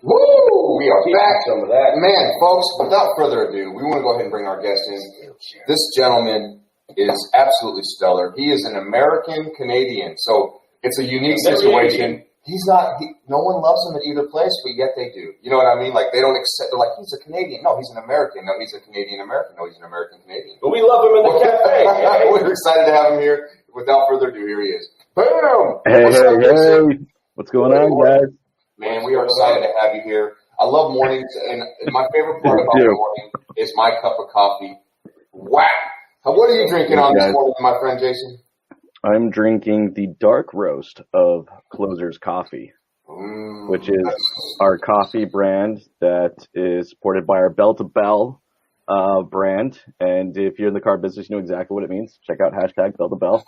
Woo! We are back. Some of that. Man, folks, without further ado, we want to go ahead and bring our guest in. This gentleman is absolutely stellar. He is an American Canadian, so it's a unique situation. He's not, no one loves him at either place, but yet they do. You know what I mean? Like, they don't accept, they're like, he's a Canadian. No, he's an American. No, he's a Canadian-American. No, he's an American-Canadian. But we love him in the cafe. We're excited to have him here. Without further ado, here he is. Bam! Hey. What's going on, guys? Man, we are excited to have you here. I love mornings, and my favorite part about the morning is my cup of coffee. Wow! What are you drinking on this morning, my friend Jason? I'm drinking the dark roast of Closer's Coffee, which is our coffee brand that is supported by our Bell to Bell brand. And if you're in the car business, you know exactly what it means. Check out hashtag Bell to Bell.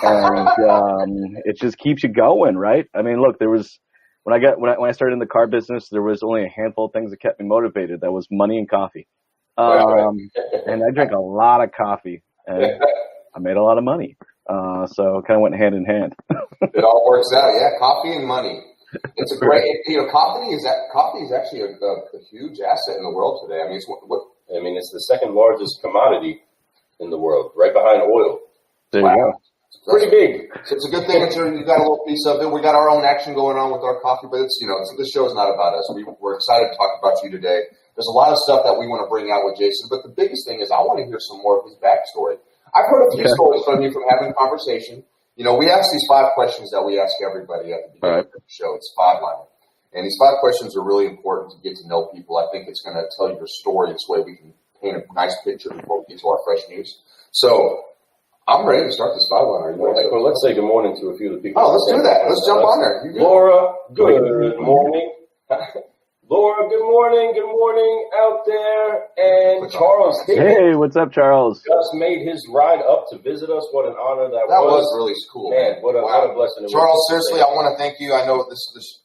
And it just keeps you going, right? I mean, look, there was when I started in the car business, there was only a handful of things that kept me motivated. That was money and coffee. And I drank a lot of coffee, and I made a lot of money. So it kind of went hand in hand. It all works out, yeah. Coffee and money. It's a great, coffee is actually a huge asset in the world today. I mean, it's the second largest commodity in the world, right behind oil. There you go. It's pretty big. So it's a good thing that you got a little piece of it. We got our own action going on with our coffee, but this show is not about us. We're excited to talk about you today. There's a lot of stuff that we want to bring out with Jason, but the biggest thing is I want to hear some more of his backstory. I've heard a few stories from you from having conversation. We ask these 5 questions that we ask everybody at the beginning of the show. It's 5-liner. And these 5 questions are really important to get to know people. I think it's going to tell you your story. This way we can paint a nice picture before we get to our fresh news. So I'm ready to start this 5-liner. Well, let's say good morning to a few of the people. Oh, let's do that. Let's jump on there. Laura, good morning. Laura, good morning out there. And Charles. Hey, what's up, Charles? Just made his ride up to visit us. What an honor that was. That was really cool, man. What a blessing. Charles, seriously, I want to thank you. I know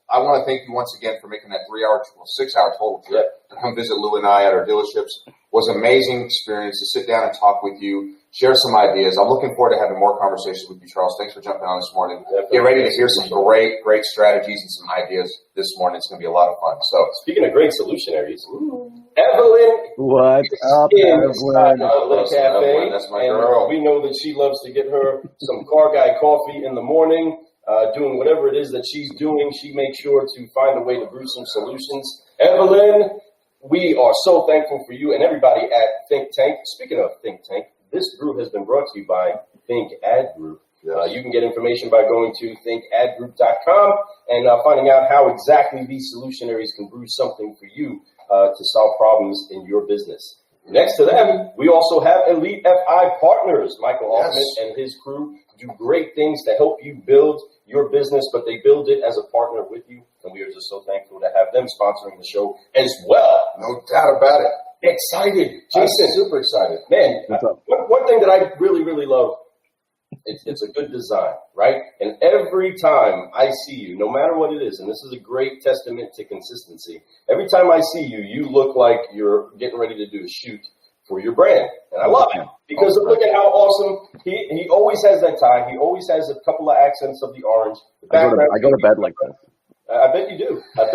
I want to thank you once again for making that 6-hour total trip to come visit Lou and I at our dealerships. It was an amazing experience to sit down and talk with you, share some ideas. I'm looking forward to having more conversations with you, Charles. Thanks for jumping on this morning. Get ready to hear some great strategies and some ideas this morning. It's going to be a lot of fun. So, speaking of great solutionaries, Evelyn. What's up, Evelyn? Cafe. That's my girl. We know that she loves to get her some Car Guy coffee in the morning. Doing whatever it is that she's doing, she makes sure to find a way to brew some solutions. Evelyn, we are so thankful for you and everybody at Think Tank. Speaking of Think Tank, this brew has been brought to you by Think Ad Group. Yes. You can get information by going to thinkadgroup.com and finding out how exactly these solutionaries can brew something for you to solve problems in your business. Next to them, we also have Elite FI Partners. Michael Altman and his crew do great things to help you build your business, but they build it as a partner with you, and we are just so thankful to have them sponsoring the show as well. No doubt about it. Excited. Jason. I'm super excited. Man, one thing that I really, really love, it's a good design, right? And every time I see you, no matter what it is, and this is a great testament to consistency, every time I see you, you look like you're getting ready to do a shoot for your brand. And I love it because look at how awesome he always has that tie. He always has a couple of accents of the orange. I go to bed like this. I bet you do. I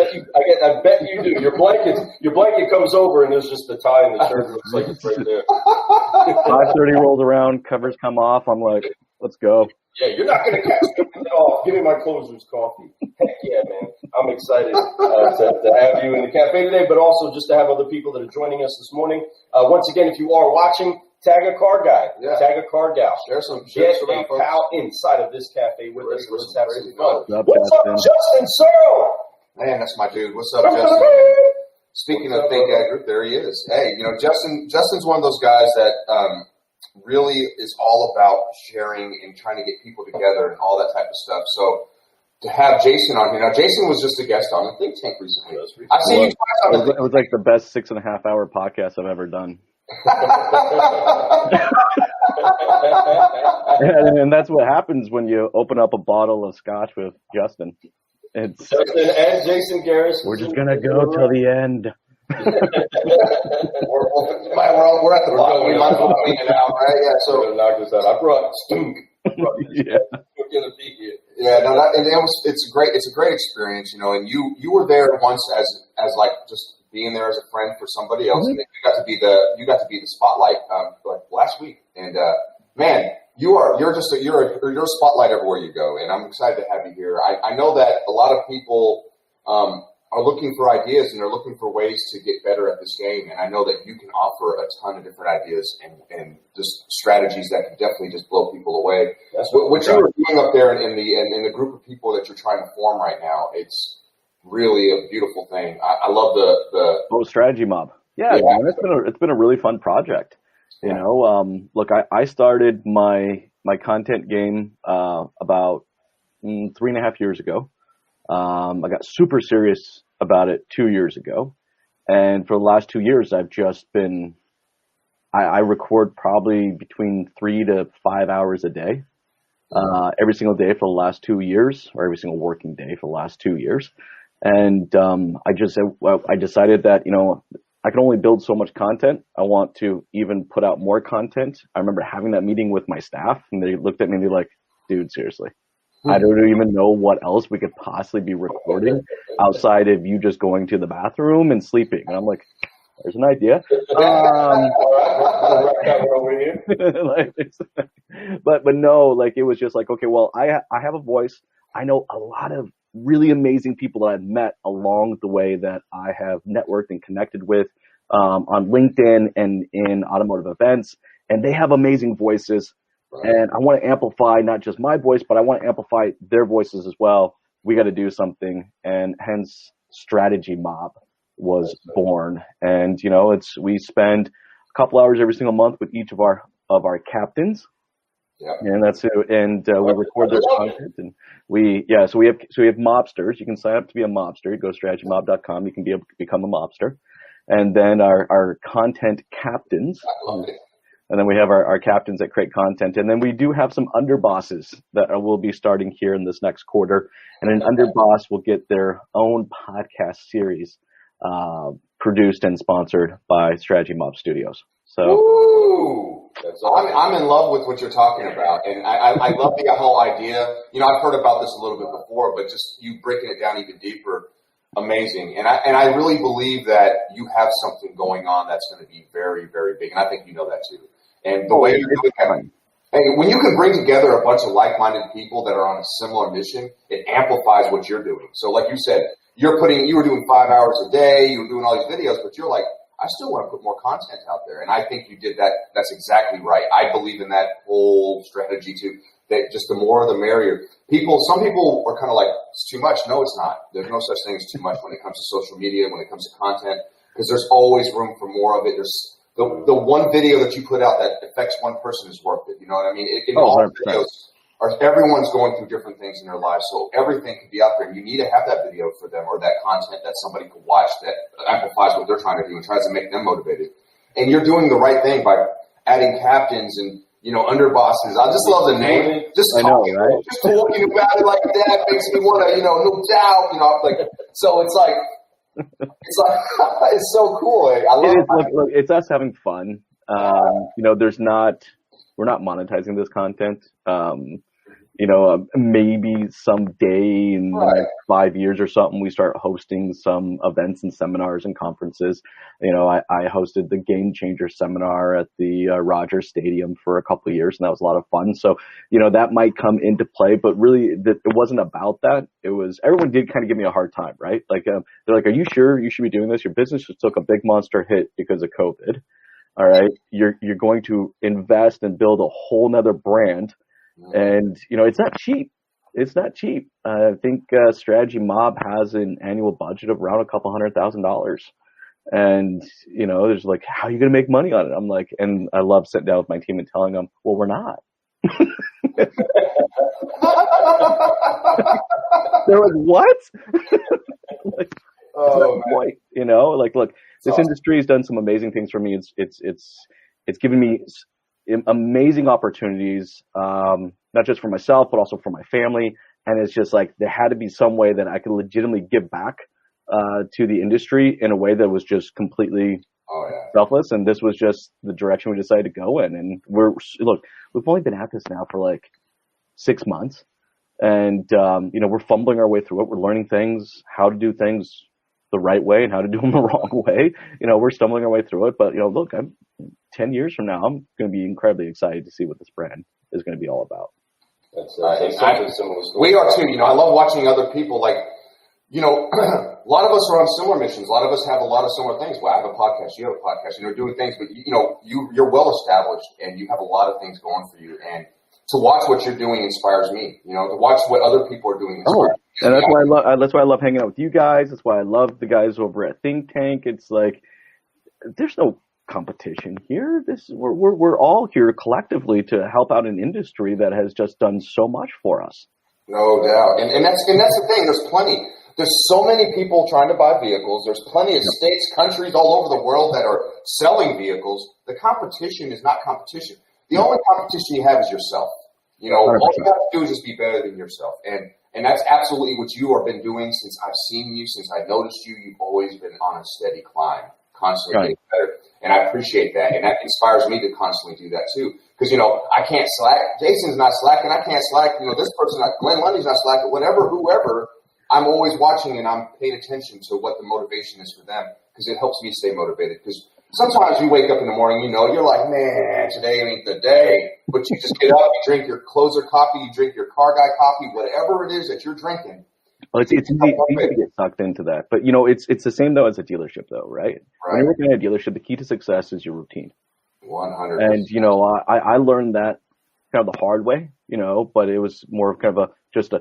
bet you do. Your blanket comes over and there's just the tie and the shirt looks like it's right there. 5:30 rolls around, covers come off. I'm like, let's go. Yeah, you're not going to catch me at all. Give me my Closer's coffee. Heck yeah, man. I'm excited to have you in the cafe today, but also just to have other people that are joining us this morning. Once again, if you are watching, tag a car guy, tag a car gal. Get a pal inside of this cafe with us. Let's have some fun. What's up, Justin Searle? Man, that's my dude. What's up, Justin? Speaking of Think Ad Group, there he is. Hey, Justin's one of those guys that really is all about sharing and trying to get people together and all that type of stuff. So to have Jason on here. Now, Jason was just a guest on the Think Tank recently. I've seen you twice on it was like the best 6.5-hour podcast I've ever done. and that's what happens when you open up a bottle of scotch with Justin. Justin and Jason Garris. We're just going to go till the end. We're at the bottom. We might as well clean it out, right? Yeah, so knock this out. I brought Stook. Yeah. We're going to be here. Yeah, no, it's a great experience, you know. And you were there once as like just being there as a friend for somebody else, and then you got to be the spotlight like last week. And man, you're a spotlight everywhere you go, and I'm excited to have you here. I know that a lot of people are looking for ideas and they're looking for ways to get better at this game, and I know that you can offer a ton of different ideas and just strategies that can definitely just blow people away. That's what you were doing up there in the group of people that you're trying to form right now. It's really a beautiful thing. I love the Strategy Mob. Yeah, yeah. Man, it's been a really fun project. You know, look, I started my content game about 3.5 years ago. I got super serious about it 2 years ago, and for the last 2 years, I've just been. I record probably between 3 to 5 hours a day, every single day for the last 2 years, or every single working day for the last 2 years. And I decided that, you know, I can only build so much content. I want to even put out more content. I remember having that meeting with my staff, and they looked at me and they're like, dude, seriously, I don't even know what else we could possibly be recording outside of you just going to the bathroom and sleeping. And I'm like, there's an idea. But no, like it was just like, okay, well, I have a voice. I know a lot of really amazing people that I've met along the way that I have networked and connected with on LinkedIn and in automotive events, and they have amazing voices. And I want to amplify not just my voice, but I want to amplify their voices as well. We got to do something, and hence Stategy Mob was born. And you know, we spend a couple hours every single month with each of our captains. Yeah. And that's it. And we record their content, and so we have mobsters. You can sign up to be a mobster. You go to strategymob.com. You can become a mobster. And then our content captains. And then we have our captains that create content. And then we do have some underbosses that will be starting here in this next quarter. And an underboss will get their own podcast series produced and sponsored by Stategy Mob Studios. So. Ooh. I'm in love with what you're talking about, and I love the whole idea. You know, I've heard about this a little bit before, but just you breaking it down even deeper, amazing. And I really believe that you have something going on that's going to be very, very big, and I think you know that too. And the way you're doing it, and when you can bring together a bunch of like-minded people that are on a similar mission, it amplifies what you're doing. So, like you said, you were doing 5 hours a day, you were doing all these videos, but you're like, I still want to put more content out there. And I think you did that. That's exactly right. I believe in that whole strategy too, that just the more the merrier. Some people are kind of like, it's too much. No, it's not. There's no such thing as too much when it comes to social media, when it comes to content, because there's always room for more of it. There's the one video that you put out that affects one person is worth it. You know what I mean? All videos, everyone's going through different things in their lives, so everything can be out there. You need to have that video for them or that content that somebody can watch that amplifies what they're trying to do and tries to make them motivated. And you're doing the right thing by adding captains and, you know, underbosses. I just love the name. Just talking about it like that makes me want to, you know, no doubt, you know, like, so it's like, it's so cool. I love it. Look, it's us having fun. You know, we're not monetizing this content. You know, maybe someday in the next 5 years or something, we start hosting some events and seminars and conferences. You know, I hosted the Game Changer seminar at the Rogers Stadium for a couple of years, and that was a lot of fun. So, you know, that might come into play, but really it wasn't about that. It was, everyone did kind of give me a hard time, right? Like, they're like, are you sure you should be doing this? Your business just took a big monster hit because of COVID. All right. You're going to invest and build a whole nother brand. And, you know, it's not cheap. It's not cheap. I think Stategy Mob has an annual budget of around $200,000. And, you know, there's like, how are you going to make money on it? I'm like, and I love sitting down with my team and telling them, well, we're not. They're like, what? Like, what? You know, like, look, this industry has done some amazing things for me. It's given me amazing opportunities, not just for myself, but also for my family. And it's just like, there had to be some way that I could legitimately give back to the industry in a way that was just completely selfless. And this was just the direction we decided to go in. And we've only been at this now for like 6 months. And, we're fumbling our way through it. We're learning things, how to do things the right way and how to do them the wrong way. We're stumbling our way through it. But, look, 10 years from now, I'm going to be incredibly excited to see what this brand is going to be all about. That's such a similar story. We are too. I love watching other people a lot of us are on similar missions. A lot of us have a lot of similar things. Well, I have a podcast. You have a podcast. Doing things, but you're well established and you have a lot of things going for you. And to watch what you're doing inspires me. To watch what other people are doing inspires me. And that's why I love hanging out with you guys. That's why I love the guys over at Think Tank. It's like there's no competition here. We're all here collectively to help out an industry that has just done so much for us. No doubt. And that's the thing. There's plenty. There's so many people trying to buy vehicles. There's plenty of states, countries all over the world that are selling vehicles. The competition is not competition. The only competition you have is yourself. All you have to do is just be better than yourself. And that's absolutely what you have been doing since I've seen you, since I noticed you. You've always been on a steady climb, constantly getting better. And I appreciate that. And that inspires me to constantly do that too. Because, I can't slack. Jason's not slacking. I can't slack. This person, Glenn Lundy's not slacking. Whoever, I'm always watching and I'm paying attention to what the motivation is for them because it helps me stay motivated. Because sometimes you wake up in the morning, you're like, man, today ain't the day. But you just get up, you drink your closer coffee, you drink your car guy coffee, whatever it is that you're drinking. Well, it's easy to get sucked into that. But, it's the same, though, as a dealership, though, right? When you're working at a dealership, the key to success is your routine. 100%. And, I learned that kind of the hard way, but it was more of kind of just a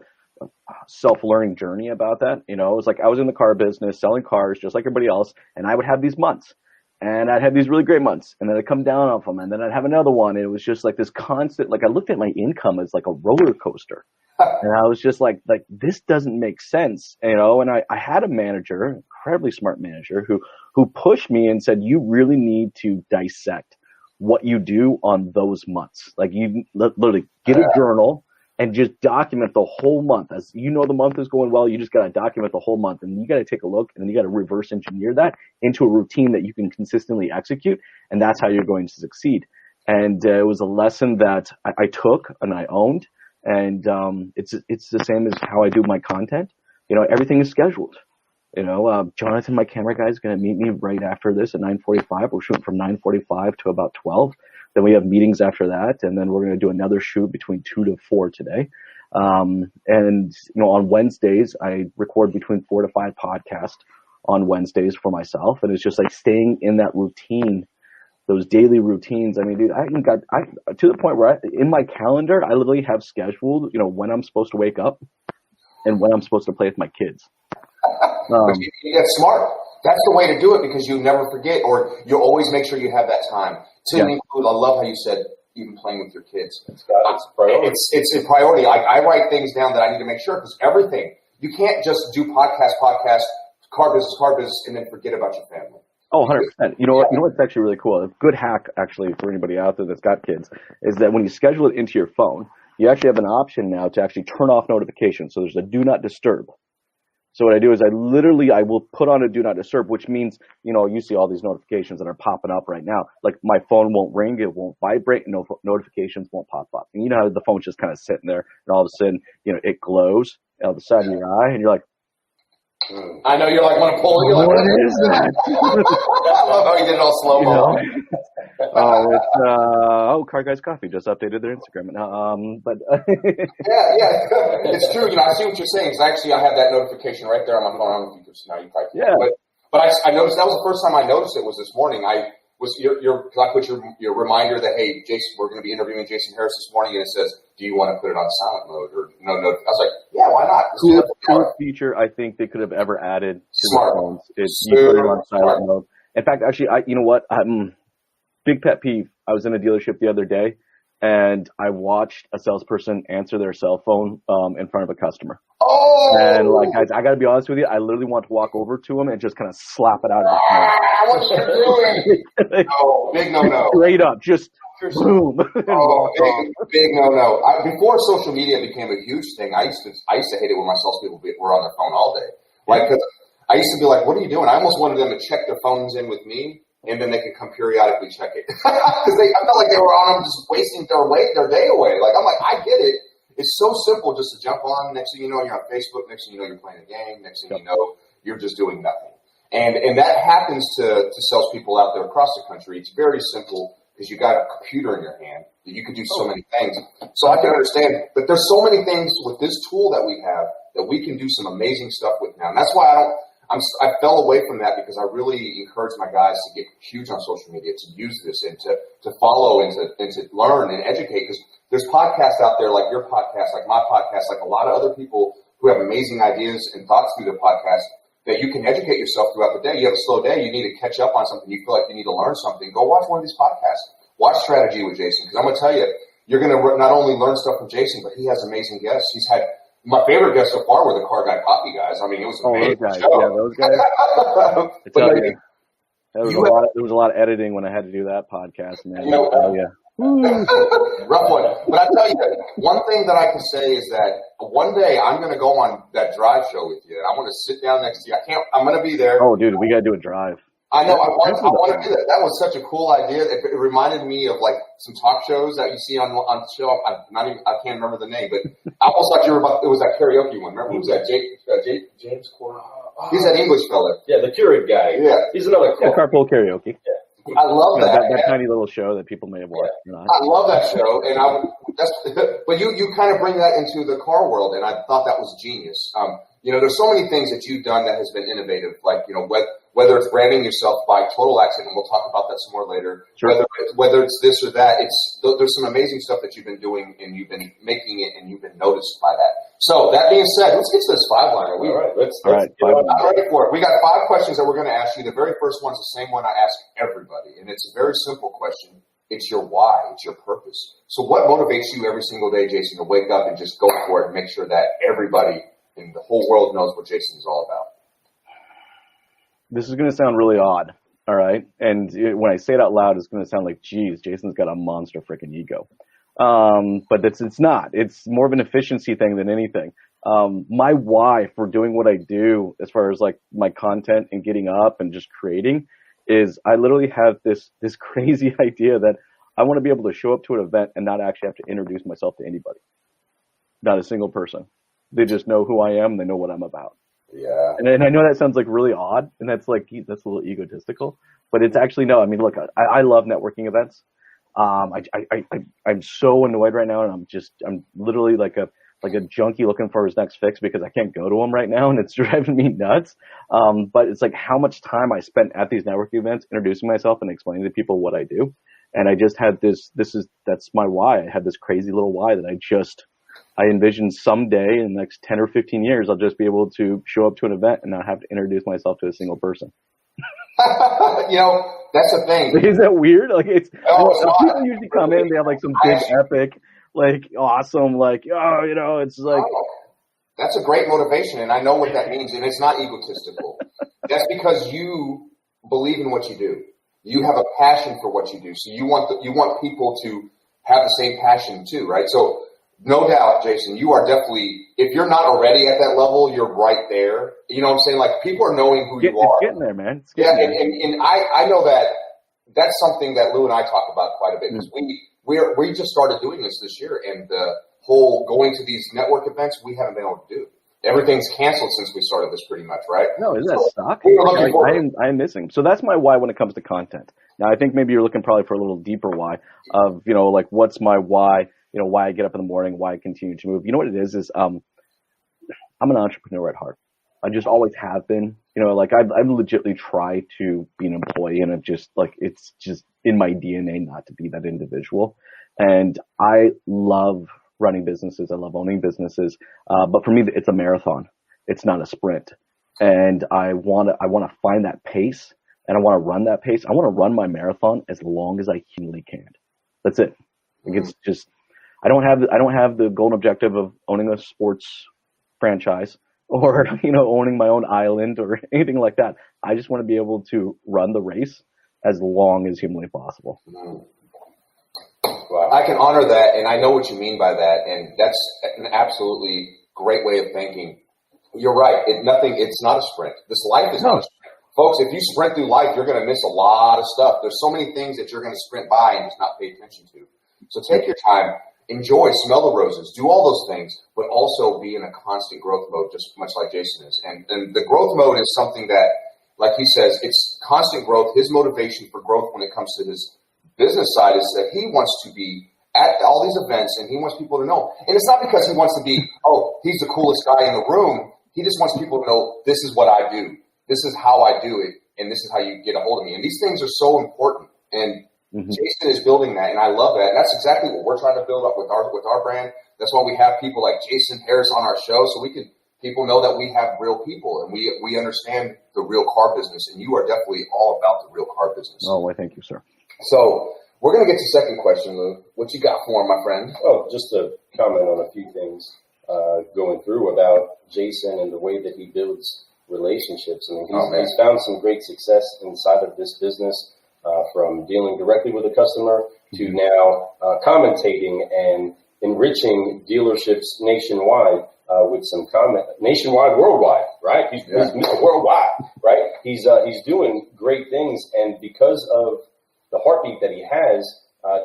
self-learning journey about that. It was like I was in the car business selling cars just like everybody else, and I would have these months and I'd have these really great months and then I'd come down off them and then I'd have another one, and it was just like this constant, like I looked at my income as like a roller coaster and I was just like this doesn't make sense, and I had a manager, incredibly smart manager, who pushed me and said, you really need to dissect what you do on those months. Like you literally get a journal and just document the whole month. As the month is going well, you just got to document the whole month, and you got to take a look, and then you got to reverse engineer that into a routine that you can consistently execute, and that's how you're going to succeed. And it was a lesson that I took and I owned, and it's the same as how I do my content. Everything is scheduled. Jonathan, my camera guy, is going to meet me right after this at 9:45. We're shooting from 9:45 to about 12. Then we have meetings after that, and then we're going to do another shoot between 2 to 4 today. And on Wednesdays, I record between 4 to 5 podcasts on Wednesdays for myself, and it's just like staying in that routine, those daily routines. I mean, dude, I to the point where in my calendar, I literally have scheduled, when I'm supposed to wake up and when I'm supposed to play with my kids. You get smart. That's the way to do it because you never forget, or you always make sure you have that time. To include, I love how you said even playing with your kids. It's a priority. It's a priority. I write things down that I need to make sure because everything, you can't just do podcast, car business, and then forget about your family. Oh, 100%. You know what's actually really cool? A good hack, actually, for anybody out there that's got kids, is that when you schedule it into your phone, you actually have an option now to actually turn off notifications. So there's a do not disturb. So what I do is I will put on a do not disturb, which means, you see all these notifications that are popping up right now. Like my phone won't ring, it won't vibrate, no notifications won't pop up. And how the phone's just kind of sitting there and all of a sudden, it glows out the side of your eye and you're like, I know you're like, want to pull it. What is that? I love how you did it all slow-mo. Car Guys Coffee just updated their Instagram. Yeah, it's true. I see what you're saying. Because actually, I have that notification right there on my phone. I don't know if you can see now. You probably can. But I noticed that was the first time I noticed it was this morning. I put your reminder that, hey, Jason, we're going to be interviewing Jason Harris this morning, and it says, do you want to put it on silent mode or no? I was like, yeah, why not? Coolest feature I think they could have ever added to the phones is you put it on silent mode. In fact, actually, you know what? Big pet peeve. I was in a dealership the other day, and I watched a salesperson answer their cell phone in front of a customer. Oh! And guys, I got to be honest with you. I literally want to walk over to him and just kind of slap it out of his mouth. What you doing? No, big no. Straight up, just boom. Big no. Before social media became a huge thing, I used to hate it when my salespeople were on their phone all day. Because I used to be like, what are you doing? I almost wanted them to check their phones in with me, and then they could come periodically check it. Because I felt like they were on them just wasting their day away. I'm like, I get it. it's so simple just to jump on. Next thing you know, you're on Facebook. Next thing you know, you're playing a game. Next thing you know, you're just doing nothing. And that happens to salespeople out there across the country. It's very simple because you got a computer in your hand that you can do so many things. So I can understand, but there's so many things with this tool that we have that we can do some amazing stuff with now. And that's why I fell away from that, because I really encourage my guys to get huge on social media, to use this and to follow and to learn and educate. Because there's podcasts out there like your podcast, like my podcast, like a lot of other people who have amazing ideas and thoughts through their podcast that you can educate yourself throughout the day. You have a slow day, you need to catch up on something, you feel like you need to learn something, go watch one of these podcasts. Watch Strategy with Jason, because I'm going to tell you, you're going to not only learn stuff from Jason, but he has amazing guests. He's had my favorite guests so far were the Car Guy Coffee guys. I mean, it was amazing. Those guys. Show. Yeah, those guys. There was a lot of editing when I had to do that podcast, man. Rough one. But I tell you, one thing that I can say is that one day I'm going to go on that drive show with you. I want to sit down next to you. I'm going to be there. Oh, dude, we got to do a drive. I know. I want to do that. That was such a cool idea. It reminded me of like some talk shows that you see on the show. I can't remember the name, but I almost thought it was that karaoke one. Remember who was that? James Corden. He's that English fella. Yeah, the Keurig guy. Yeah, he's another. Yeah, carpool karaoke. Yeah. I love that. That tiny little show that people may have watched. Yeah. I love that show, and but you kind of bring that into the car world, and I thought that was genius. There's so many things that you've done that has been innovative, like whether it's branding yourself by Total Accident, and we'll talk about that some more later. Sure. Whether it's this or that, there's some amazing stuff that you've been doing, and you've been making it, and you've been noticed by that. So that being said, let's get to this 5-liner. All right, let's I'm ready for it. We got 5 questions that we're going to ask you. The very first one's the same one I ask everybody, and it's a very simple question. It's your why. It's your purpose. So what motivates you every single day, Jason, to wake up and just go for it and make sure that everybody in the whole world knows what Jason is all about? This is going to sound really odd, all right? And when I say it out loud, it's going to sound like, geez, Jason's got a monster freaking ego. But it's not. It's more of an efficiency thing than anything. My why for doing what I do, as far as like my content and getting up and just creating, is I literally have this crazy idea that I want to be able to show up to an event and not actually have to introduce myself to anybody. Not a single person. They just know who I am. They know what I'm about. Yeah. And I know that sounds like really odd, and that's a little egotistical, but it's actually no. I mean, look, I love networking events. I'm so annoyed right now, and I'm literally like a junkie looking for his next fix because I can't go to him right now, and it's driving me nuts. But it's like how much time I spent at these networking events introducing myself and explaining to people what I do. And I just had that's my why. I had this crazy little why that I envision someday in the next 10 or 15 years, I'll just be able to show up to an event and not have to introduce myself to a single person. That's the thing. Is that weird? Like people usually come in, they have like some big epic, like awesome, like, it's like. That's a great motivation, and I know what that means, and it's not egotistical. That's because you believe in what you do. You have a passion for what you do, so you want people to have the same passion too, right? So. No doubt, Jason, you are definitely, if you're not already at that level, you're right there. You know what I'm saying? Like, people are knowing who you are. It's getting there, man. And I know that's something that Lou and I talk about quite a bit, because we just started doing this year, and the whole going to these network events, we haven't been able to do. Everything's canceled since we started this pretty much, right? No, isn't that suck? I'm missing. So that's my why when it comes to content. Now, I think maybe you're looking probably for a little deeper why of, like, what's my why? Why I get up in the morning, why I continue to move. You know what it is I'm an entrepreneur at heart. I just always have been. I've legitimately tried to be an employee, and it's just in my DNA not to be that individual. And I love running businesses. I love owning businesses. But for me, it's a marathon. It's not a sprint. And I want to find that pace, and I want to run that pace. I want to run my marathon as long as I humanly can. That's it. It's just. I don't have the golden objective of owning a sports franchise or, owning my own island or anything like that. I just want to be able to run the race as long as humanly possible. Wow. I can honor that, and I know what you mean by that, and that's an absolutely great way of thinking. You're right. It's not a sprint. This life is not a sprint. Folks, if you sprint through life, you're going to miss a lot of stuff. There's so many things that you're going to sprint by and just not pay attention to. So take your time. enjoy, smell the roses, do all those things, but also be in a constant growth mode, just much like Jason is. And the growth mode is something that, like he says, it's constant growth. His motivation for growth when it comes to his business side is that he wants to be at all these events and he wants people to know. And it's not because he wants to be, oh, he's the coolest guy in the room. He just wants people to know this is what I do. This is how I do it. And this is how you get a hold of me. And these things are so important. And Jason is building that, and I love that. And that's exactly what we're trying to build up with our brand. That's why we have people like Jason Harris on our show, so people know that we have real people and we understand the real car business. And you are definitely all about the real car business. Oh, well, thank you, sir. So we're going to get to the second question, Lou. What you got for him, my friend? Oh, just to comment on a few things going through about Jason and the way that he builds relationships. I mean, he's found some great success inside of this business. From dealing directly with a customer to now commentating and enriching dealerships nationwide with some worldwide, right? He's worldwide, right? He's doing great things, and because of the heartbeat that he has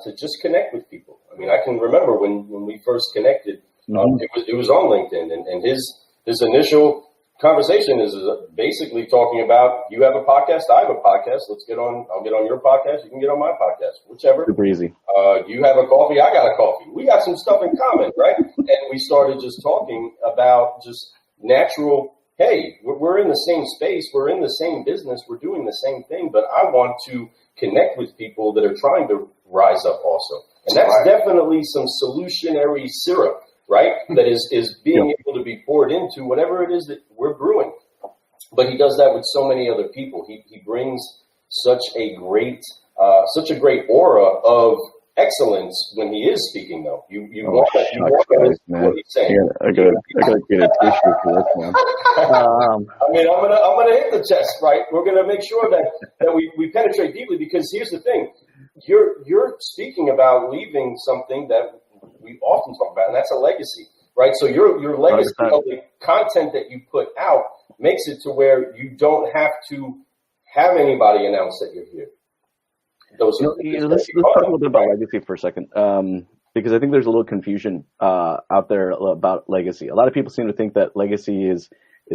to just connect with people. I mean, I can remember when we first connected, it was on LinkedIn, and his initial conversation is basically talking about, you have a podcast, I have a podcast, I'll get on your podcast, you can get on my podcast, whichever. Super easy. You have a coffee, I got a coffee. We got some stuff in common, right? And we started just talking about just natural, hey, we're in the same space, we're in the same business, we're doing the same thing, but I want to connect with people that are trying to rise up also. And that's definitely some solutionary syrup, right? That is being able to be poured into whatever it is that we're brewing. But he does that with so many other people. He brings such a great aura of excellence when he is speaking, though. You want to listen to what he's saying. Yeah, I gotta get a tissue for this one. I mean, I'm gonna hit the chest, right? We're gonna make sure that we penetrate deeply, because here's the thing. You're speaking about leaving something that we often talk about, and that's a legacy, right? So your legacy 100%. Of the content that you put out makes it to where you don't have to have anybody announce that you're here. Let's talk a little bit about legacy for a second, because I think there's a little confusion out there about legacy. A lot of people seem to think that legacy is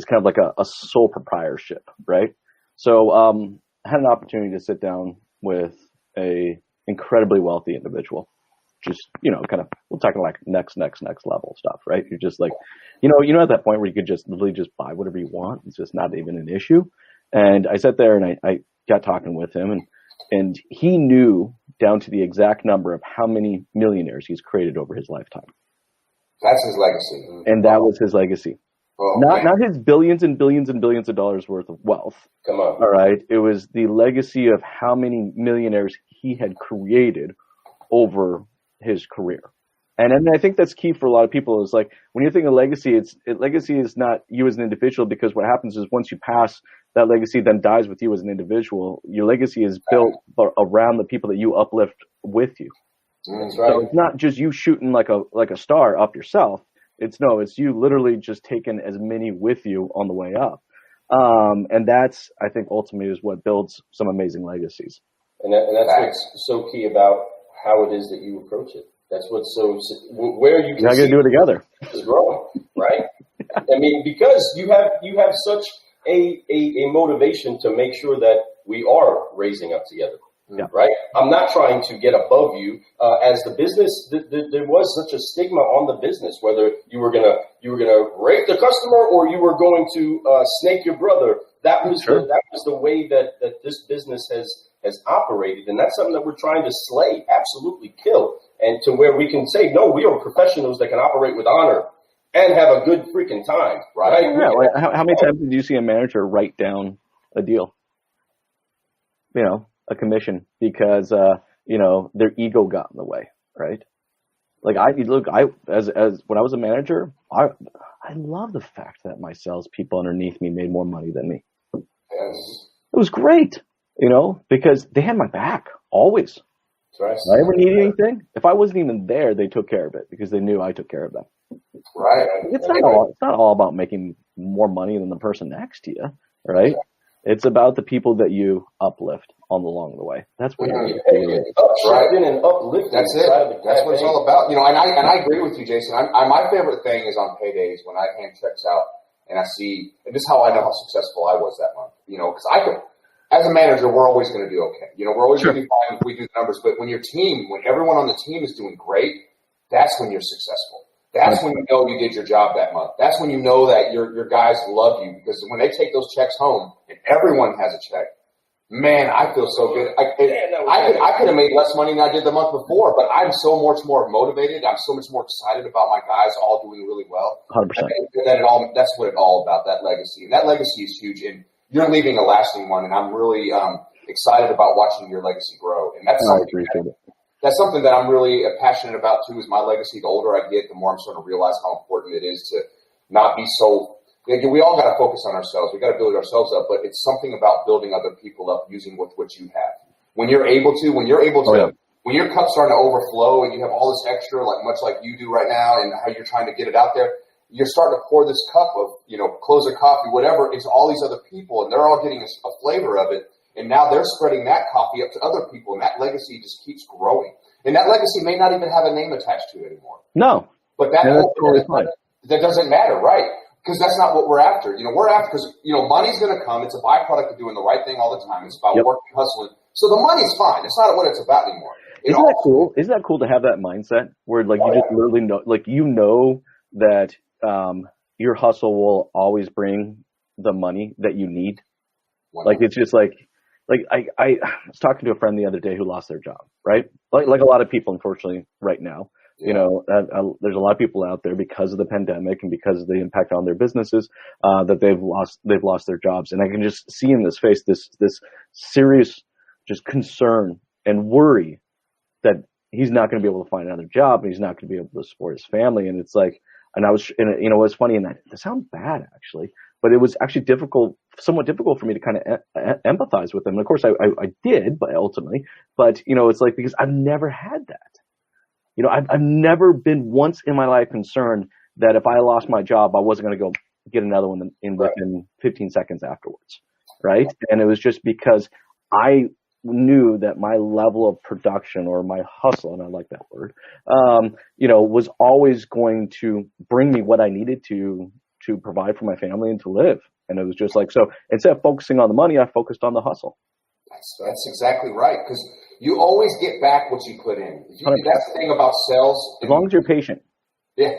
kind of like a sole proprietorship, right? So I had an opportunity to sit down with a incredibly wealthy individual. Just, kind of, we're talking like next level stuff, right? You're just like, at that point where you could just literally just buy whatever you want. It's just not even an issue. And I sat there and I got talking with him, and he knew down to the exact number of how many millionaires he's created over his lifetime. That's his legacy. And that was his legacy. Oh, not his billions and billions and billions of dollars worth of wealth. Come on. All right. It was the legacy of how many millionaires he had created over his career. And I think that's key for a lot of people, is like, when you think of legacy, legacy is not you as an individual, because what happens is once you pass, that legacy then dies with you as an individual. Your legacy is built around the people that you uplift with you. That's right. So it's not just you shooting like a star up yourself. It's you literally just taking as many with you on the way up. And that's, I think, ultimately is what builds some amazing legacies. And that's what's so key about how it is that you approach it. That's what's where you can see to do it together. Is growing, right? I mean, because you have such a motivation to make sure that we are raising up together. Yeah. Right? I'm not trying to get above you. As the business, there was such a stigma on the business, whether you were gonna rape the customer or you were going to snake your brother. That was the way that this business has operated, and that's something that we're trying to slay, absolutely kill, and to where we can say, no, we are professionals that can operate with honor and have a good freaking time, right? Yeah. Like, how many times did you see a manager write down a deal? A commission, because their ego got in the way, right? Like as when I was a manager, I love the fact that my salespeople underneath me made more money than me. Yes. It was great, because they had my back always. That's right. If I ever needed anything, if I wasn't even there, they took care of it because they knew I took care of them. Right. It's not all about making more money than the person next to you, right? It's about the people that you uplift along the way. That's what you're doing. Uplifting and uplifting. That's it. That's what it's all about. You know, and I agree with you, Jason. My favorite thing is on paydays when I hand checks out and I see, and this is how I know how successful I was that month. You know, because as a manager, we're always going to do okay. You know, we're always going to be fine if we do the numbers. But when everyone on the team is doing great, that's when you're successful. That's when you know you did your job that month. That's when you know that your guys love you, because when they take those checks home and everyone has a check, man, I feel so good. I could have made less money than I did the month before, but I'm so much more motivated. I'm so much more excited about my guys all doing really well. 100%. That's what it's all about, that legacy. And that legacy is huge. And you're leaving a lasting one, and I'm really excited about watching your legacy grow. And that's something that I'm really passionate about too, is my legacy. The older I get, the more I'm starting to realize how important it is to not be so. We all got to focus on ourselves. We got to build ourselves up, but it's something about building other people up using what you have. When you're able to, when your cup's starting to overflow and you have all this extra, much like you do right now, and how you're trying to get it out there, you're starting to pour this cup of, closer coffee, whatever, into all these other people, and they're all getting a flavor of it. And now they're spreading that coffee up to other people, and that legacy just keeps growing. And that legacy may not even have a name attached to it anymore. No. But that doesn't matter, right? Because that's not what we're after. We're after, because, money's going to come. It's a byproduct of doing the right thing all the time. It's about working, hustling. So the money's fine. It's not what it's about anymore. Isn't that cool? Isn't that cool to have that mindset where, you just literally know, that your hustle will always bring the money that you need? It's just I was talking to a friend the other day who lost their job, right? Like a lot of people, unfortunately, right now. Yeah. There's a lot of people out there because of the pandemic and because of the impact on their businesses that they've lost their jobs, and I can just see in his face this serious just concern and worry that he's not going to be able to find another job and he's not going to be able to support his family. And it's like, and it was funny, and that sounds bad actually, but it was actually somewhat difficult for me to kind of empathize with him. And of course I did, but ultimately, it's like, because I've never had that. I've never been once in my life concerned that if I lost my job, I wasn't going to go get another one within 15 seconds afterwards. Right. And it was just because I knew that my level of production, or my hustle, and I like that word, was always going to bring me what I needed to provide for my family and to live. And it was just like, so instead of focusing on the money, I focused on the hustle. That's exactly right. Because you always get back what you put in. That's the thing about sales. As long as you're patient. Yeah,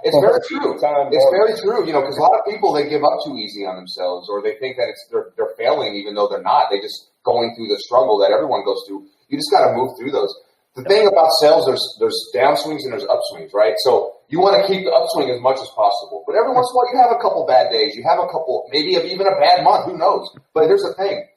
it's very true. It's very true. Because a lot of people, they give up too easy on themselves, or they think that they're failing even though they're not. They're just going through the struggle that everyone goes through. You just got to move through those. The thing about sales, there's downswings and there's upswings, right? So you want to keep the upswing as much as possible, but every once in a while you have a couple bad days. You have a couple, maybe even a bad month. Who knows? But here's the thing.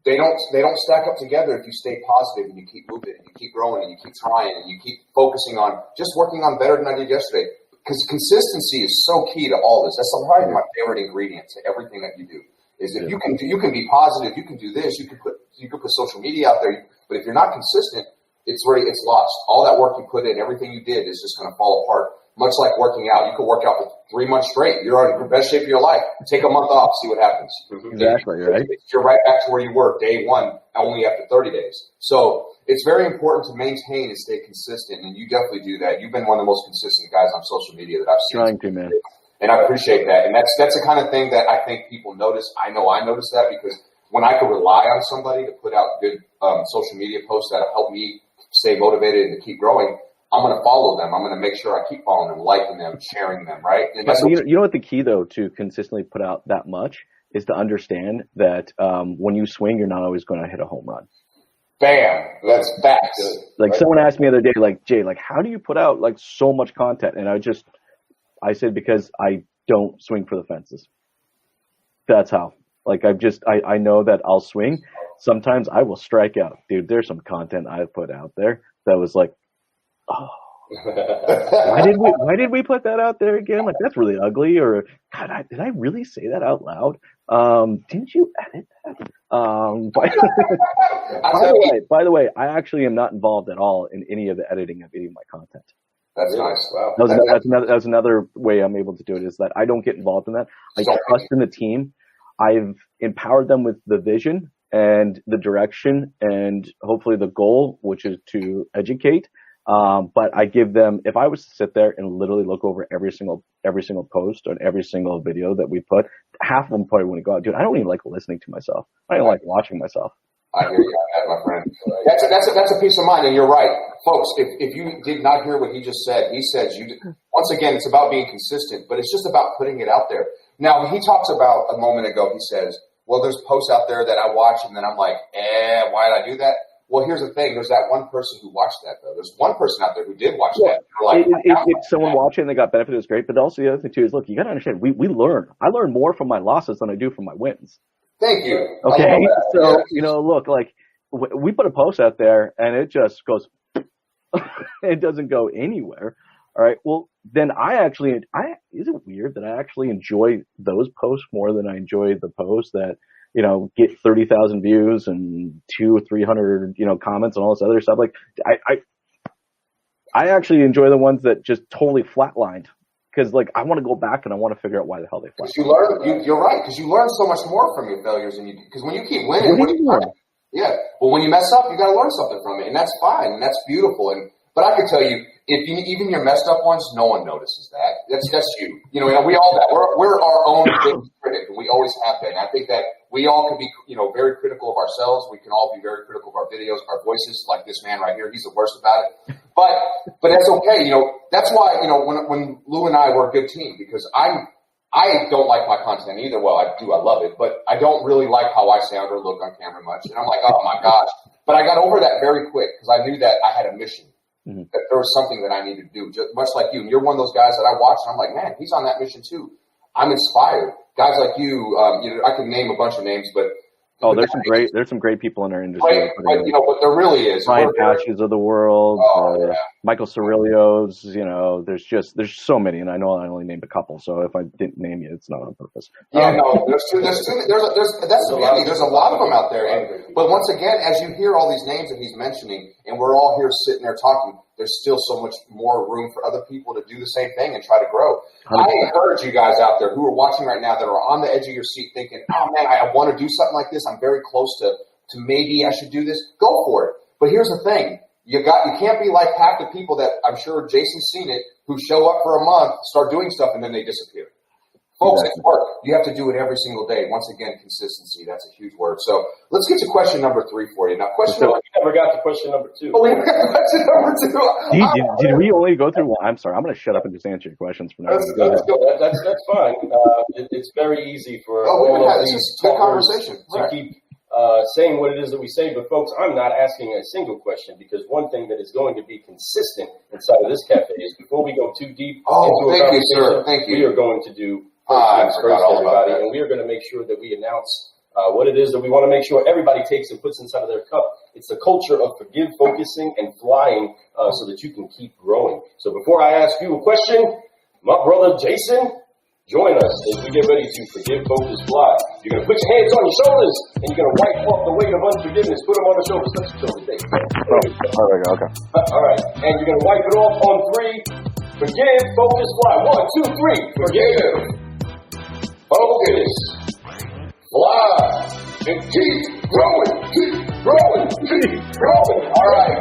They don't stack up together if you stay positive and you keep moving and you keep growing and you keep trying and you keep focusing on just working on better than I did yesterday. Because consistency is so key to all this. That's probably my favorite ingredient to everything that you do. Is that you can be positive, you can do this, you can put social media out there, but if you're not consistent, it's lost. All that work you put in, everything you did is just going to fall apart. Much like working out. You could work out for 3 months straight. You're in the best shape of your life. Take a month off, see what happens. Exactly, right? You're right back to where you were day one, only after 30 days. So it's very important to maintain and stay consistent, and you definitely do that. You've been one of the most consistent guys on social media that I've seen. Trying to, man. And I appreciate that. And that's the kind of thing that I think people notice. I know I noticed that, because when I could rely on somebody to put out good social media posts that help me stay motivated and to keep growing, I'm going to follow them. I'm going to make sure I keep following them, liking them, sharing them, right? And that's you know what the key, though, to consistently put out that much is to understand that when you swing, you're not always going to hit a home run. Bam! That's facts. Someone asked me the other day, Jay, how do you put out so much content? And I said, because I don't swing for the fences. That's how. I know that I'll swing. Sometimes I will strike out. Dude, there's some content I've put out there that was oh, why did we put that out there again? That's really ugly. Or God, did I really say that out loud? Didn't you edit that? By the way, I actually am not involved at all in any of the editing of any of my content. That's nice. Wow. That's another way I'm able to do it, is that I don't get involved in that. I trust in the team. I've empowered them with the vision and the direction and hopefully the goal, which is to educate. But I give them, if I was to sit there and literally look over every single post on every single video that we put, half of them probably wouldn't go out. Dude, I don't even like listening to myself. I don't like watching myself. I hear you on that, my friend. That's a peace of mind, and you're right. Folks, if you did not hear what he just said, he says, once again, it's about being consistent, but it's just about putting it out there. Now, he talks about a moment ago, he says, well, there's posts out there that I watch, and then I'm like, why did I do that? Well, here's the thing. There's that one person who watched that, though. There's one person out there who did watch that. Like, if someone watching and they got benefit, it's great. But also the other thing, too, is, look, you got to understand, we learn. I learn more from my losses than I do from my wins. Thank you. Okay? So, look, like, we put a post out there, and it just goes, it doesn't go anywhere. All right? Well, then is it weird that I actually enjoy those posts more than I enjoy the posts that, get 30,000 views and 200 or 300, comments and all this other stuff? Like, I actually enjoy the ones that just totally flatlined. Because, like, I want to go back and I want to figure out why the hell they flatlined. You're right, because you learn so much more from your failures. Because when you keep winning, yeah. Well, when you mess up, you got to learn something from it. And that's fine. And that's beautiful. But I can tell you, even your messed up ones, no one notices that. That's you. We all that. We're our own biggest critic, and we always have been. I think that we all can be, very critical of ourselves. We can all be very critical of our videos, our voices, like this man right here. He's the worst about it. But that's okay. That's why, when Lou and I were a good team, because I don't like my content either. Well, I do. I love it. But I don't really like how I sound or look on camera much. And I'm like, oh, my gosh. But I got over that very quick because I knew that I had a mission. Mm-hmm. That there was something that I needed to do, just much like you. And you're one of those guys that I watch, and I'm like, man, he's on that mission too. I'm inspired. Guys like you, I can name a bunch of names, but there's some great people in our industry. But there really is. Ryan Patches of the world, Michael Cerulio's. There's so many, and I know I only named a couple. So if I didn't name you, it's not on purpose. Yeah, no, there's that's the beauty. There's a lot of them out there. But once again, as you hear all these names that he's mentioning, and we're all here sitting there talking, there's still so much more room for other people to do the same thing and try to grow. 100%. I encourage you guys out there who are watching right now that are on the edge of your seat thinking, oh man, I want to do something like this. I'm very close to maybe I should do this. Go for it. But here's the thing. You can't be like half the people that I'm sure Jason's seen it who show up for a month, start doing stuff, and then they disappear. Folks, it's work. You have to do it every single day. Once again, consistency. That's a huge word. So let's get to question number 3 for you. Now, we never got to question number 2. Oh, we never got to question number 2. Did we only go through one? I'm sorry. I'm going to shut up and just answer your questions for now. That's fine. It's very easy for all of these conversation to keep saying what it is that we say. But, folks, I'm not asking a single question because one thing that is going to be consistent inside of this cafe is before we go too deep into a conversation, we are going to do first, everybody, and we are going to make sure that we announce what it is that we want to make sure everybody takes and puts inside of their cup. It's the culture of forgive, focusing, and flying so that you can keep growing. So before I ask you a question, my brother Jason, join us as we get ready to forgive, focus, fly. You're going to put your hands on your shoulders, and you're going to wipe off the weight of unforgiveness. Put them on the shoulders. Touch your shoulders. Okay. All right. And you're going to wipe it off on 3. Forgive, focus, fly. 1, 2, 3. Forgive. Focus, fly, and keep growing, keep growing, keep growing. All right.